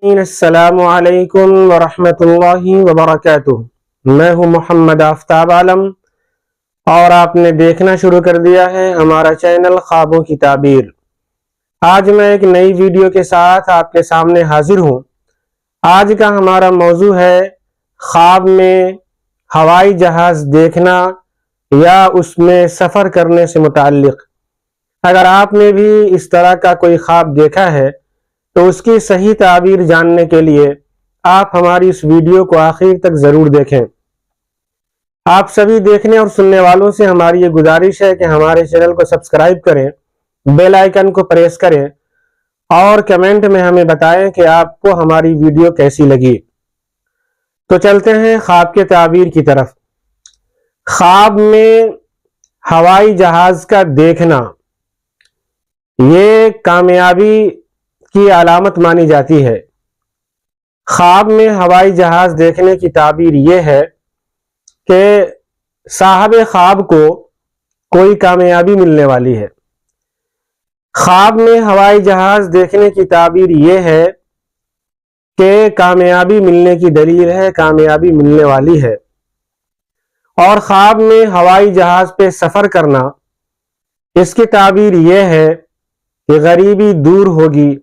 السلام علیکم ورحمۃ اللہ وبرکاتہ۔ میں ہوں محمد آفتاب عالم اور آپ نے دیکھنا شروع کر دیا ہے ہمارا چینل خوابوں کی تعبیر۔ آج میں ایک نئی ویڈیو کے ساتھ آپ کے سامنے حاضر ہوں۔ آج کا ہمارا موضوع ہے خواب میں ہوائی جہاز دیکھنا یا اس میں سفر کرنے سے متعلق۔ اگر آپ نے بھی اس طرح کا کوئی خواب دیکھا ہے تو اس کی صحیح تعبیر جاننے کے لیے آپ ہماری اس ویڈیو کو آخر تک ضرور دیکھیں۔ آپ سبھی دیکھنے اور سننے والوں سے ہماری یہ گزارش ہے کہ ہمارے چینل کو سبسکرائب کریں، بیل آئیکن کو پریس کریں اور کمنٹ میں ہمیں بتائیں کہ آپ کو ہماری ویڈیو کیسی لگی۔ تو چلتے ہیں خواب کے تعبیر کی طرف۔ خواب میں ہوائی جہاز کا دیکھنا یہ کامیابی کی علامت مانی جاتی ہے۔ خواب میں ہوائی جہاز دیکھنے کی تعبیر یہ ہے کہ صاحب خواب کو کوئی کامیابی ملنے والی ہے۔ خواب میں ہوائی جہاز دیکھنے کی تعبیر یہ ہے کہ کامیابی ملنے کی دلیل ہے، کامیابی ملنے والی ہے۔ اور خواب میں ہوائی جہاز پہ سفر کرنا، اس کی تعبیر یہ ہے کہ غریبی دور ہوگی،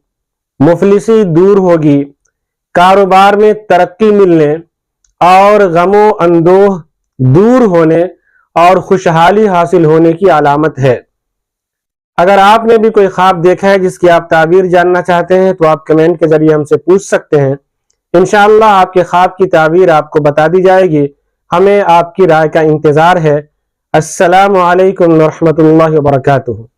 مفلسی دور ہوگی، کاروبار میں ترقی ملنے اور غم و اندوہ دور ہونے اور خوشحالی حاصل ہونے کی علامت ہے۔ اگر آپ نے بھی کوئی خواب دیکھا ہے جس کی آپ تعبیر جاننا چاہتے ہیں تو آپ کمنٹ کے ذریعے ہم سے پوچھ سکتے ہیں۔ انشاءاللہ آپ کے خواب کی تعبیر آپ کو بتا دی جائے گی۔ ہمیں آپ کی رائے کا انتظار ہے۔ السلام علیکم ورحمۃ اللہ وبرکاتہ۔